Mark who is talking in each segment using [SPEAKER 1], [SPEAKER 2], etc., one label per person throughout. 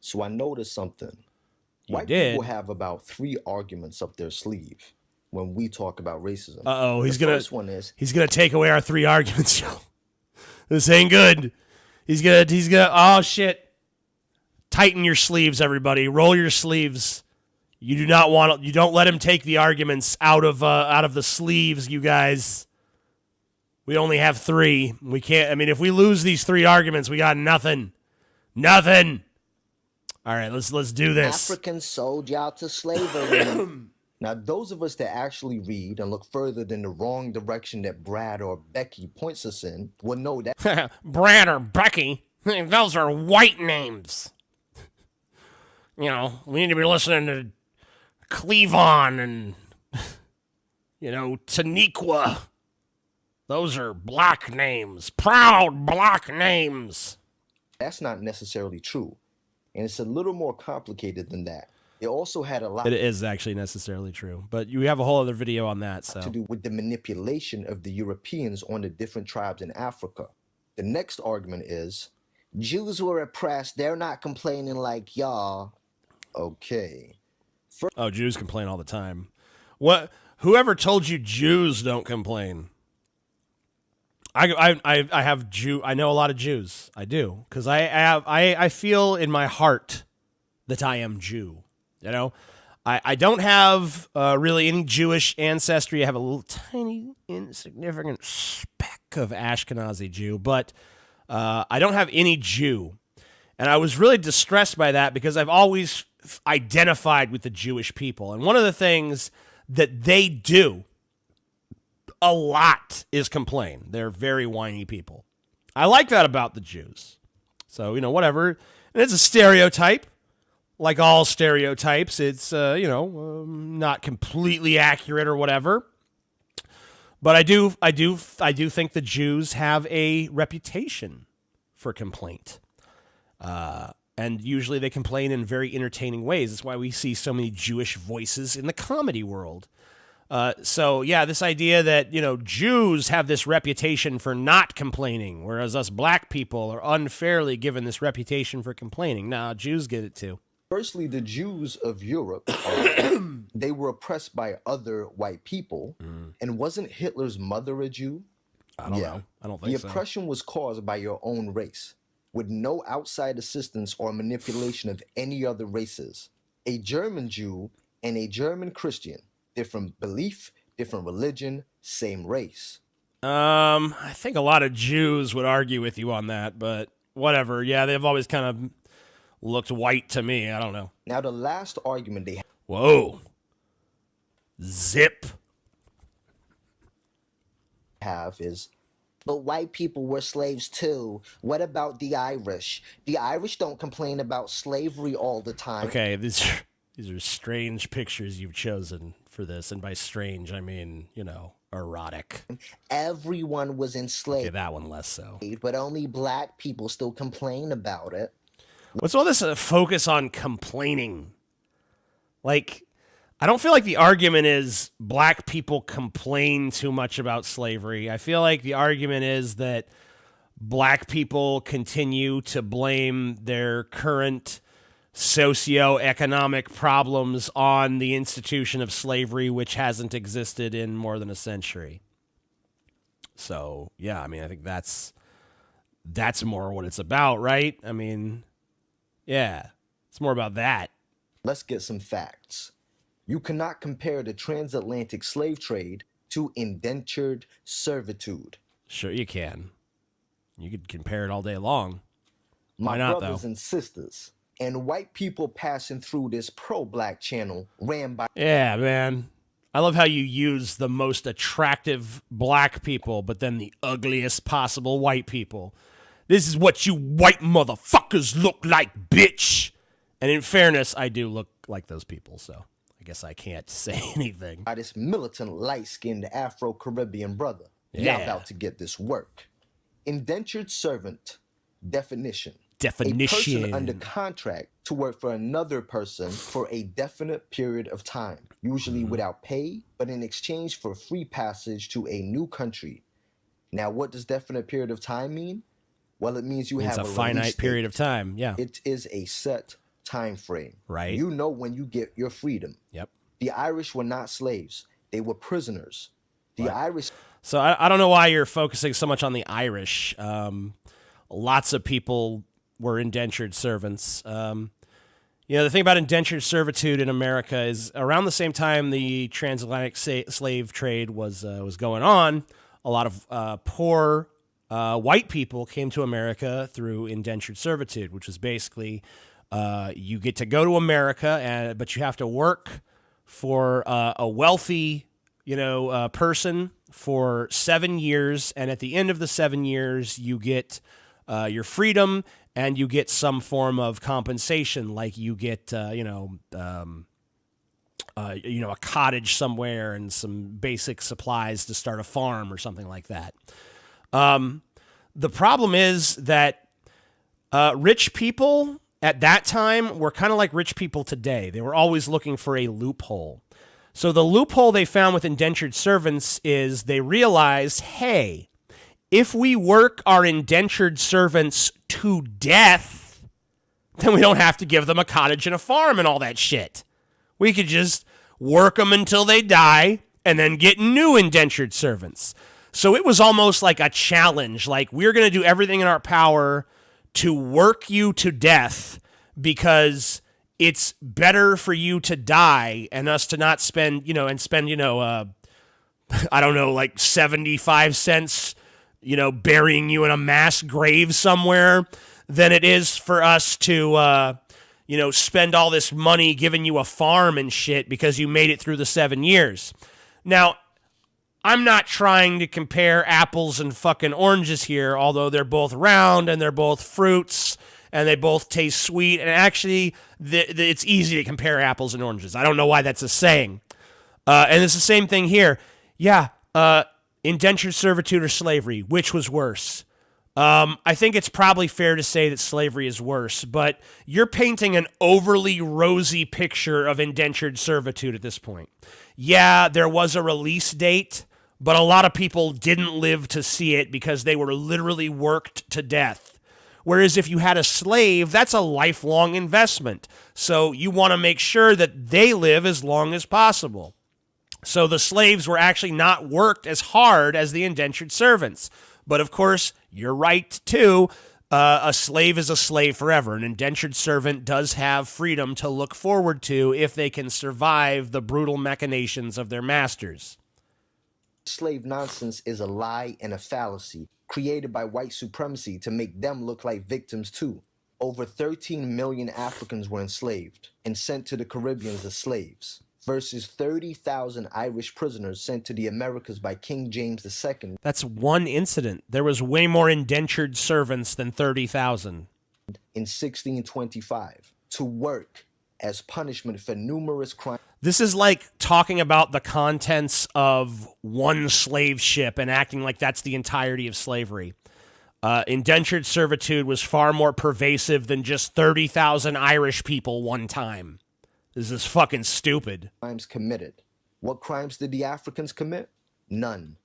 [SPEAKER 1] So I noticed something.
[SPEAKER 2] You
[SPEAKER 1] White
[SPEAKER 2] did?
[SPEAKER 1] people have about 3 arguments up their sleeve when we talk about racism.
[SPEAKER 2] Uh-oh,
[SPEAKER 1] The first one is
[SPEAKER 2] he's gonna take away our 3 arguments, Joe. This ain't good. He's gonna, oh shit. Tighten your sleeves, everybody. Roll your sleeves. You don't let him take the arguments out of the sleeves, you guys. We only have 3. We can't, I mean, if we lose these 3 arguments, we got nothing. Nothing. All right, let's do this.
[SPEAKER 1] Africans sold y'all to slavery. Now, those of us that actually read and look further than the wrong direction that Brad or Becky points us in will know that
[SPEAKER 2] Brad or Becky, those are white names. You know, we need to be listening to Cleavon and, Taniqua. Those are black names. Proud black names.
[SPEAKER 1] that's not necessarily true. And it's a little more complicated than that. It also had a lot
[SPEAKER 2] It is actually necessarily true, but you have a whole other video on that.
[SPEAKER 1] to do with the manipulation of the Europeans on the different tribes in Africa. The next argument is, Jews were oppressed, they're not complaining like y'all. Okay.
[SPEAKER 2] Oh, Jews complain all the time. What? Whoever told you Jews don't complain? I know a lot of Jews. I do, because I feel in my heart that I am Jew. You know, I don't have really any Jewish ancestry. I have a little tiny insignificant speck of Ashkenazi Jew, but I don't have any Jew. And I was really distressed by that because I've always identified with the Jewish people. And one of the things that they do a lot is complain. They're very whiny people. I like that about the Jews. So, whatever. And it's a stereotype. Like all stereotypes, it's, not completely accurate or whatever. But I do think the Jews have a reputation for complaint. And usually they complain in very entertaining ways. That's why we see so many Jewish voices in the comedy world. So, yeah, this idea that, Jews have this reputation for not complaining, whereas us black people are unfairly given this reputation for complaining. Nah, Jews get it too.
[SPEAKER 1] Firstly, the Jews of Europe, they were oppressed by other white people. And wasn't Hitler's mother a Jew?
[SPEAKER 2] I don't know. I don't think so.
[SPEAKER 1] The oppression was caused by your own race, with no outside assistance or manipulation of any other races. A German Jew and a German Christian, different belief, different religion, same race.
[SPEAKER 2] I think a lot of Jews would argue with you on that, but whatever. Yeah, they've always kind of looked white to me. I don't know.
[SPEAKER 1] Now, the last argument they
[SPEAKER 2] Whoa. Zip.
[SPEAKER 1] have is, but white people were slaves too. What about the Irish? The Irish don't complain about slavery all the time.
[SPEAKER 2] Okay, these are strange pictures you've chosen for this, and by strange, I mean, erotic.
[SPEAKER 1] Everyone was enslaved.
[SPEAKER 2] Okay, that one less so.
[SPEAKER 1] But only black people still complain about it.
[SPEAKER 2] What's all this focus on complaining? Like, I don't feel like the argument is black people complain too much about slavery. I feel like the argument is that black people continue to blame their current socioeconomic problems on the institution of slavery, which hasn't existed in more than a century. So, yeah, I mean, I think that's more what it's about, right? I mean, yeah, it's more about that.
[SPEAKER 1] Let's get some facts. You cannot compare the transatlantic slave trade to indentured servitude.
[SPEAKER 2] Sure you can. You could compare it all day long.
[SPEAKER 1] My
[SPEAKER 2] Why not,
[SPEAKER 1] brothers
[SPEAKER 2] though?
[SPEAKER 1] and sisters, and white people passing through this pro-black channel ran by...
[SPEAKER 2] Yeah, man. I love how you use the most attractive black people, but then the ugliest possible white people. This is what you white motherfuckers look like, bitch. And in fairness, I do look like those people, so I guess I can't say anything.
[SPEAKER 1] By this militant, light-skinned Afro-Caribbean brother.
[SPEAKER 2] Yeah.
[SPEAKER 1] Y'all about to get this work. Indentured servant, definition.
[SPEAKER 2] Definition.
[SPEAKER 1] A person under contract to work for another person for a definite period of time, usually without pay, but in exchange for free passage to a new country. Now, what does definite period of time mean? Well, it means you have
[SPEAKER 2] It's a
[SPEAKER 1] release
[SPEAKER 2] finite
[SPEAKER 1] date.
[SPEAKER 2] period of time, yeah.
[SPEAKER 1] It is a set time frame.
[SPEAKER 2] Right.
[SPEAKER 1] You know when you get your freedom.
[SPEAKER 2] Yep.
[SPEAKER 1] The Irish were not slaves. They were prisoners. The Irish...
[SPEAKER 2] So I don't know why you're focusing so much on the Irish. Lots of people were indentured servants. The thing about indentured servitude in America is around the same time the transatlantic slave trade was going on, a lot of poor white people came to America through indentured servitude, which was basically you get to go to America, but you have to work for a wealthy person for 7 years, and at the end of the 7 years, you get your freedom, and you get some form of compensation, like you get a cottage somewhere and some basic supplies to start a farm or something like that. The problem is that rich people at that time were kind of like rich people today. They were always looking for a loophole. So the loophole they found with indentured servants is they realized, hey, if we work our indentured servants to death, then we don't have to give them a cottage and a farm and all that shit. We could just work them until they die and then get new indentured servants. So it was almost like a challenge, like we're going to do everything in our power to work you to death because it's better for you to die and us to not spend, I don't know, like 75 cents, burying you in a mass grave somewhere than it is for us to, spend all this money giving you a farm and shit because you made it through the 7 years. Now, I'm not trying to compare apples and fucking oranges here, although they're both round and they're both fruits and they both taste sweet. And actually, it's easy to compare apples and oranges. I don't know why that's a saying. And it's the same thing here. Yeah, indentured servitude or slavery, which was worse? I think it's probably fair to say that slavery is worse, but you're painting an overly rosy picture of indentured servitude at this point. Yeah, there was a release date, but a lot of people didn't live to see it because they were literally worked to death. Whereas if you had a slave, that's a lifelong investment. So you want to make sure that they live as long as possible. So the slaves were actually not worked as hard as the indentured servants. But of course, you're right too. A slave is a slave forever. An indentured servant does have freedom to look forward to if they can survive the brutal machinations of their masters.
[SPEAKER 1] Slave nonsense is a lie and a fallacy created by white supremacy to make them look like victims too. Over 13 million Africans were enslaved and sent to the Caribbean as slaves, versus 30,000 Irish prisoners sent to the Americas by King James II.
[SPEAKER 2] That's one incident. There was way more indentured servants than 30,000.
[SPEAKER 1] In 1625, to work as punishment for numerous crimes.
[SPEAKER 2] This is like talking about the contents of one slave ship and acting like that's the entirety of slavery. Indentured servitude was far more pervasive than just 30,000 Irish people one time. This is fucking stupid.
[SPEAKER 1] Crimes committed. What crimes did the Africans commit? None.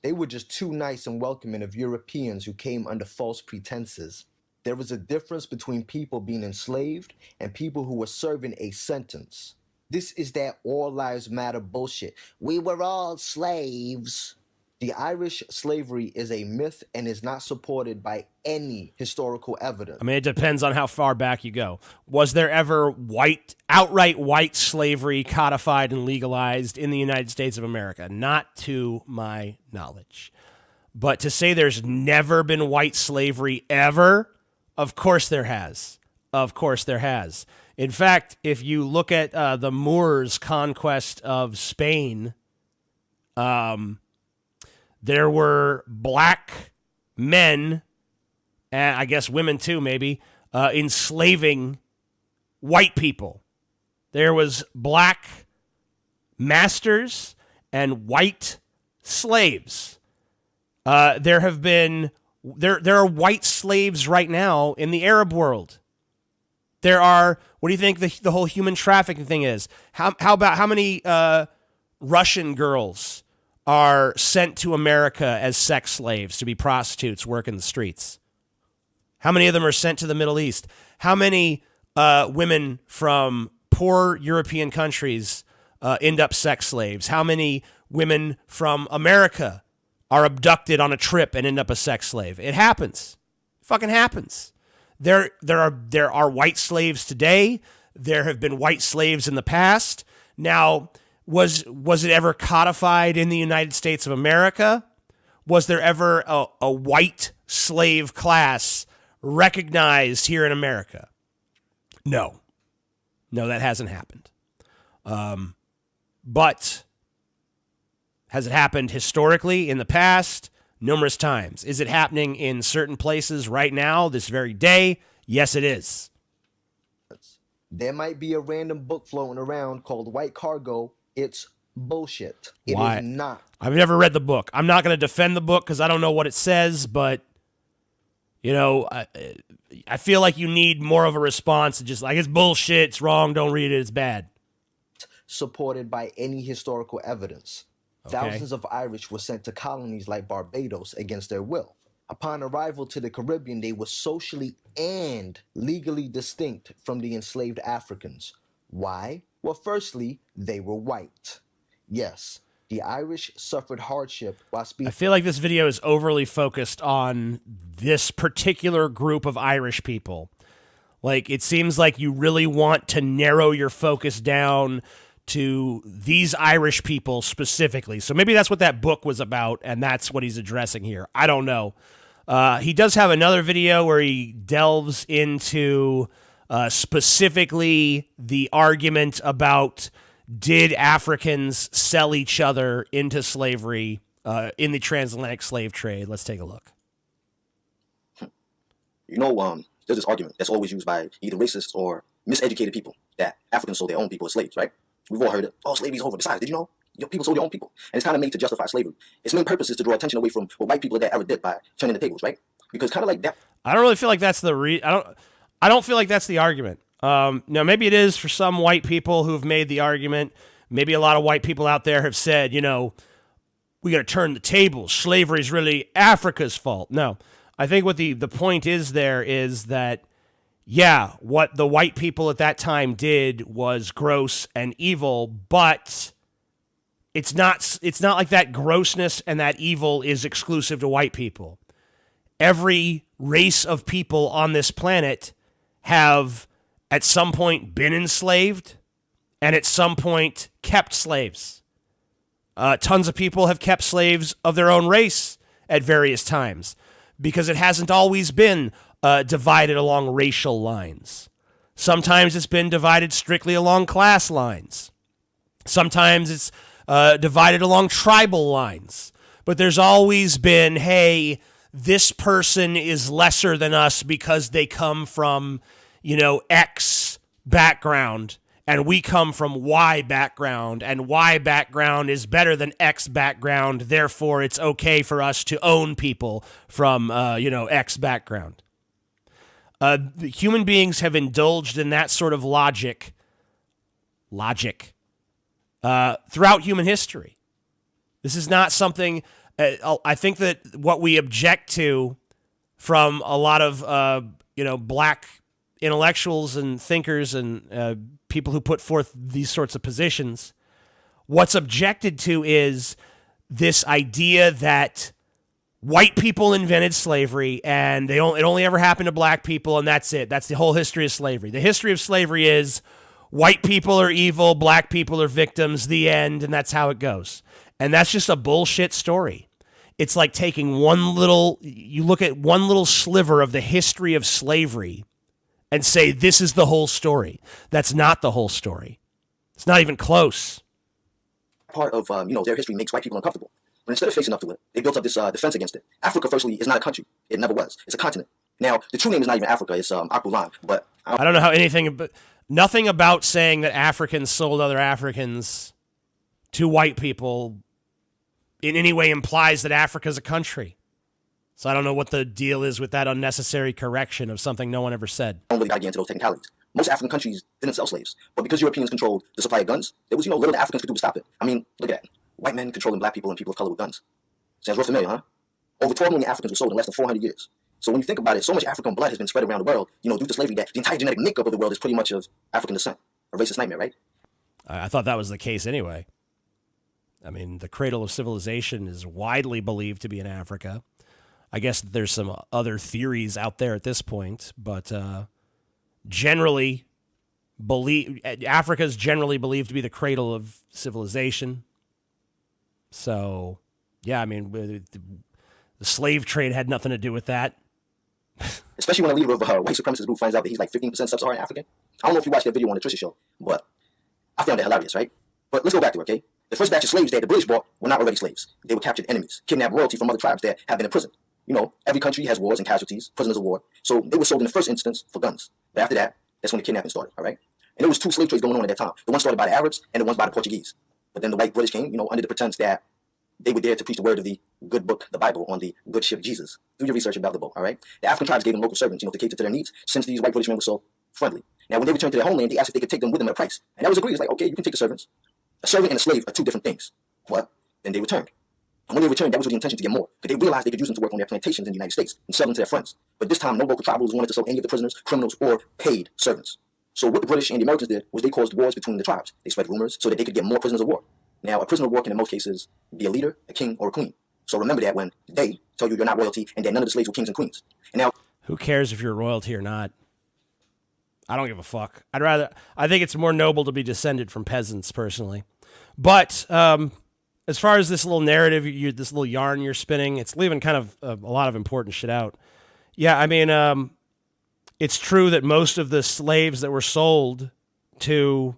[SPEAKER 1] They were just too nice and welcoming of Europeans who came under false pretenses. There was a difference between people being enslaved and people who were serving a sentence. This is that all lives matter bullshit. We were all slaves. The Irish slavery is a myth and is not supported by any historical evidence.
[SPEAKER 2] I mean, it depends on how far back you go. Was there ever outright white slavery codified and legalized in the United States of America? Not to my knowledge. But to say there's never been white slavery ever, of course there has. Of course there has. In fact, if you look at the Moors' conquest of Spain, there were black men, and I guess women too maybe, enslaving white people. There was black masters and white slaves. There are white slaves right now in the Arab world. There are, what do you think the whole human trafficking thing is? How many Russian girls are sent to America as sex slaves to be prostitutes, work in the streets? How many of them are sent to the Middle East? How many women from poor European countries end up sex slaves? How many women from America are abducted on a trip and end up a sex slave? It happens. It fucking happens. There are white slaves today. There have been white slaves in the past. Now, was it ever codified in the United States of America? Was there ever a white slave class recognized here in America? No. No, that hasn't happened. But has it happened historically in the past? Numerous times. Is it happening in certain places right now, this very day? Yes, it is.
[SPEAKER 1] There might be a random book floating around called White Cargo. It's bullshit. It
[SPEAKER 2] Why?
[SPEAKER 1] is not.
[SPEAKER 2] I've never read the book. I'm not going to defend the book because I don't know what it says, but, you know, I feel like you need more of a response to just like, it's bullshit, it's wrong, don't read it, it's bad.
[SPEAKER 1] Supported by any historical evidence.
[SPEAKER 2] Okay.
[SPEAKER 1] Thousands of Irish were sent to colonies like Barbados against their will. Upon arrival to the Caribbean, they were socially and legally distinct from the enslaved Africans. Why? Well, firstly, they were white. Yes, the Irish suffered hardship while speaking.
[SPEAKER 2] I feel like this video is overly focused on this particular group of Irish people. Like, it seems like you really want to narrow your focus down to these Irish people specifically. So maybe that's what that book was about, and that's what he's addressing here. I don't know. He does have another video where he delves into specifically the argument about did Africans sell each other into slavery in the transatlantic slave trade. Let's take a look.
[SPEAKER 3] You know, there's this argument that's always used by either racist or miseducated people that Africans sold their own people as slaves, right? We've all heard it. Oh, slavery's over. Besides, did you know? Your people sold their own people. And it's kind of made to justify slavery. Its main purpose is to draw attention away from what white people of that era did by turning the tables, right? Because kind of like that.
[SPEAKER 2] I don't really feel like that's the I don't feel like that's the argument. Now, maybe it is for some white people who've made the argument. Maybe a lot of white people out there have said, you know, we got to turn the tables. Slavery is really Africa's fault. No, I think what the point is there is that, yeah, what the white people at that time did was gross and evil, but it's not like that grossness and that evil is exclusive to white people. Every race of people on this planet have at some point been enslaved and at some point kept slaves. Tons of people have kept slaves of their own race at various times because it hasn't always been divided along racial lines. Sometimes it's been divided strictly along class lines. Sometimes it's divided along tribal lines. But there's always been, hey, this person is lesser than us because they come from, you know, X background, and we come from Y background, and Y background is better than X background, therefore it's okay for us to own people from, X background. Human beings have indulged in that sort of logic throughout human history. This is not something, I think that what we object to from a lot of, black intellectuals and thinkers and people who put forth these sorts of positions, what's objected to is this idea that white people invented slavery and it only ever happened to black people and that's it. That's the whole history of slavery. The history of slavery is white people are evil, black people are victims, the end, and that's how it goes. And that's just a bullshit story. It's like taking you look at one little sliver of the history of slavery and say, this is the whole story. That's not the whole story. It's not even close.
[SPEAKER 3] Part of, their history makes white people uncomfortable. But instead of facing up to it, they built up this defense against it. Africa, firstly, is not a country. It never was. It's a continent. Now, the true name is not even Africa. It's Akulan. But
[SPEAKER 2] I don't know how nothing about saying that Africans sold other Africans to white people in any way implies that Africa's a country. So I don't know what the deal is with that unnecessary correction of something no one ever said.
[SPEAKER 3] I don't really got to get into those technicalities. Most African countries didn't sell slaves. But because Europeans controlled the supply of guns, there was, little the Africans could do to stop it. I mean, look at that. White men controlling black people and people of color with guns. Sounds real familiar, huh? Over 12 million Africans were sold in less than 400 years. So when you think about it, so much African blood has been spread around the world, due to slavery, that the entire genetic makeup of the world is pretty much of African descent. A racist nightmare, right?
[SPEAKER 2] I thought that was the case anyway. I mean, the cradle of civilization is widely believed to be in Africa. I guess there's some other theories out there at this point, but generally, Africa is generally believed to be the cradle of civilization. So, yeah, I mean, the slave trade had nothing to do with that.
[SPEAKER 3] Especially when a leader of a white supremacist group finds out that he's like 15% sub-Saharan African. I don't know if you watched that video on the Trisha show, but I found that hilarious, right? But let's go back to it, okay? The first batch of slaves that the British brought were not already slaves. They were captured enemies, kidnapped royalty from other tribes that have been in prison. Every country has wars and casualties, prisoners of war. So they were sold in the first instance for guns. But after that, that's when the kidnapping started, all right? And there was two slave trades going on at that time. The one started by the Arabs and the ones by the Portuguese. But then the white British came, under the pretense that they were there to preach the word of the good book, the Bible, on the good ship Jesus. Do your research about the book, all right? The African tribes gave them local servants, to cater to their needs, since these white British men were so friendly. Now, when they returned to their homeland, they asked if they could take them with them at a price. And that was agreed. It's like, okay, you can take the servants. A servant and a slave are two different things. What? Then they returned. And when they returned, that was with the intention to get more. Because they realized they could use them to work on their plantations in the United States and sell them to their friends. But this time, no local tribe rulers wanted to sell any of the prisoners, criminals, or paid servants. So what the British and the Americans did was they caused wars between the tribes. They spread rumors so that they could get more prisoners of war. Now, a prisoner of war can in most cases be a leader, a king, or a queen. So remember that when they tell you you're not royalty and that none of the slaves were kings and queens. And now,
[SPEAKER 2] who cares if you're royalty or not? I don't give a fuck. I think it's more noble to be descended from peasants, personally. But as far as this little narrative, this little yarn you're spinning, it's leaving kind of a lot of important shit out. Yeah, I mean, it's true that most of the slaves that were sold to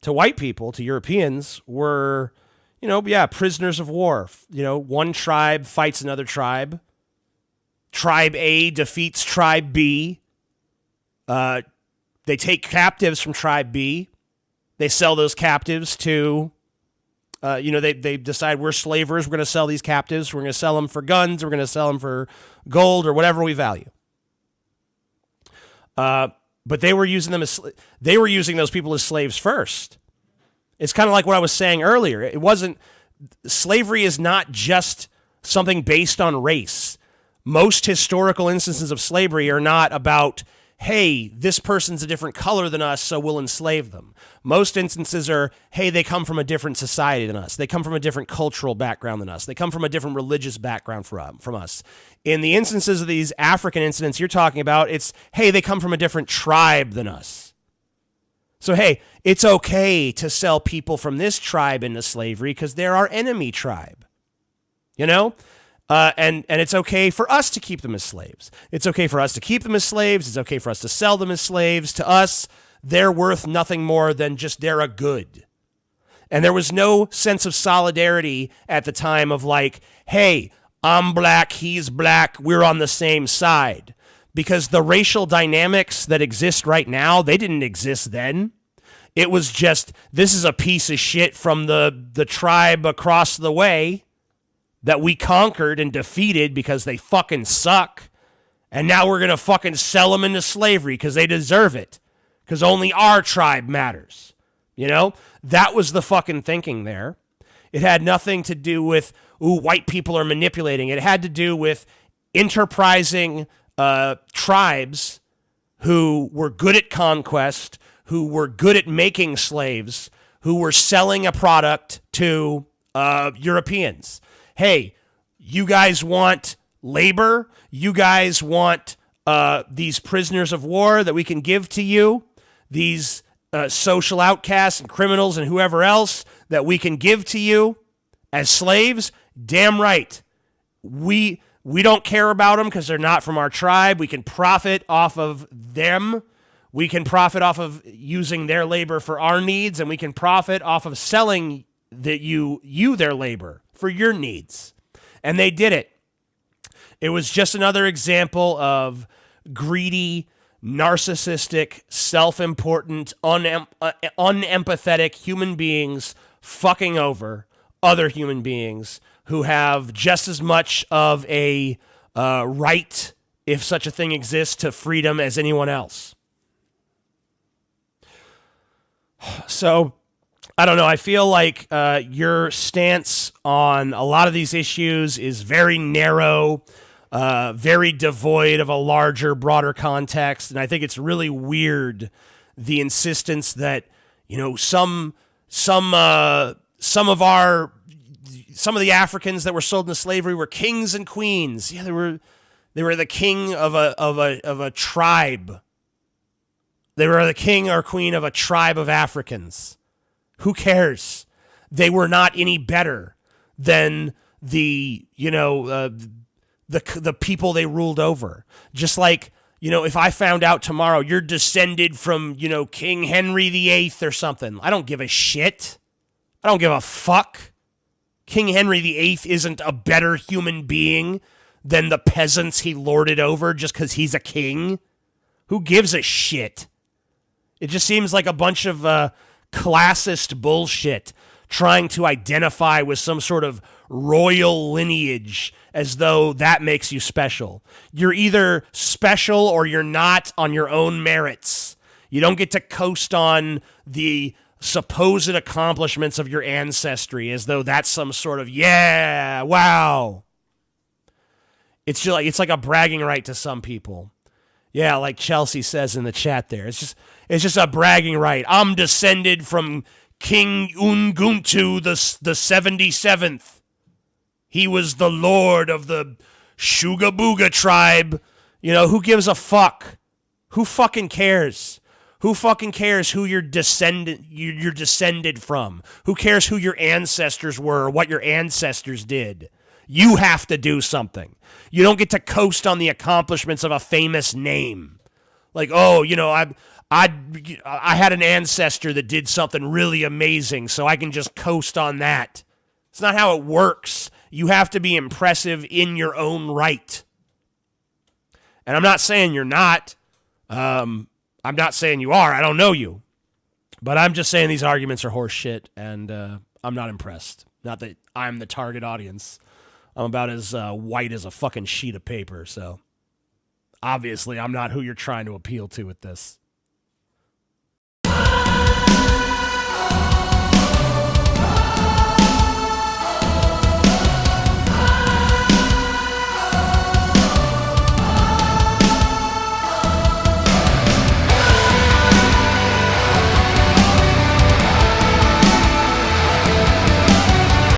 [SPEAKER 2] white people, to Europeans, were, prisoners of war. One tribe fights another tribe. Tribe A defeats Tribe B. They take captives from Tribe B. They sell those captives to, they decide we're slavers. We're going to sell these captives. We're going to sell them for guns. We're going to sell them for gold or whatever we value. But they were using those people as slaves first. It's kind of like what I was saying earlier. Slavery is not just something based on race. Most historical instances of slavery are not about, hey, this person's a different color than us, so we'll enslave them. Most instances are, hey, they come from a different society than us. They come from a different cultural background than us. They come from a different religious background from us. In the instances of these African incidents you're talking about, it's, hey, they come from a different tribe than us. So, hey, it's okay to sell people from this tribe into slavery because they're our enemy tribe. And it's okay for us to keep them as slaves. It's okay for us to keep them as slaves. It's okay for us to sell them as slaves. To us, they're worth nothing more than just they're a good. And there was no sense of solidarity at the time of like, hey, I'm black, he's black, we're on the same side. Because the racial dynamics that exist right now, they didn't exist then. It was just, this is a piece of shit from the tribe across the way that we conquered and defeated because they fucking suck. And now we're going to fucking sell them into slavery because they deserve it. Because only our tribe matters. That was the fucking thinking there. It had nothing to do with, white people are manipulating. It had to do with enterprising tribes who were good at conquest, who were good at making slaves, who were selling a product to Europeans. Hey, you guys want labor? You guys want these prisoners of war that we can give to you? These social outcasts and criminals and whoever else that we can give to you as slaves? Damn right. We don't care about them because they're not from our tribe. We can profit off of them. We can profit off of using their labor for our needs, and we can profit off of selling you their labor for your needs. And they did it. It was just another example of greedy, narcissistic, self-important, unempathetic human beings fucking over other human beings who have just as much of a right, if such a thing exists, to freedom as anyone else. So, I don't know. I feel like your stance on a lot of these issues is very narrow. very devoid of a larger, broader context. And I think it's really weird, the insistence that, some of the Africans that were sold into slavery were kings and queens. Yeah, they were the king of a tribe. They were the king or queen of a tribe of Africans. Who cares? They were not any better than the people they ruled over. Just like, if I found out tomorrow you're descended from, King Henry VIII or something, I don't give a shit. I don't give a fuck. King Henry VIII isn't a better human being than the peasants he lorded over just because he's a king. Who gives a shit? It just seems like a bunch of classist bullshit trying to identify with some sort of royal lineage as though that makes you special. You're either special or you're not on your own merits. You don't get to coast on the supposed accomplishments of your ancestry as though that's some sort of, yeah, wow. It's like a bragging right to some people. Yeah, like Chelsea says in the chat there. It's just a bragging right. I'm descended from King Unguntu the 77th. He was the lord of the Shugabooga tribe. Who gives a fuck? Who fucking cares? Who fucking cares who you're descended from? Who cares who your ancestors were or what your ancestors did? You have to do something. You don't get to coast on the accomplishments of a famous name. Like, I had an ancestor that did something really amazing, so I can just coast on that. It's not how it works. You have to be impressive in your own right. And I'm not saying you're not. I'm not saying you are. I don't know you. But I'm just saying these arguments are horse shit, and I'm not impressed. Not that I'm the target audience. I'm about as white as a fucking sheet of paper, so obviously I'm not who you're trying to appeal to with this.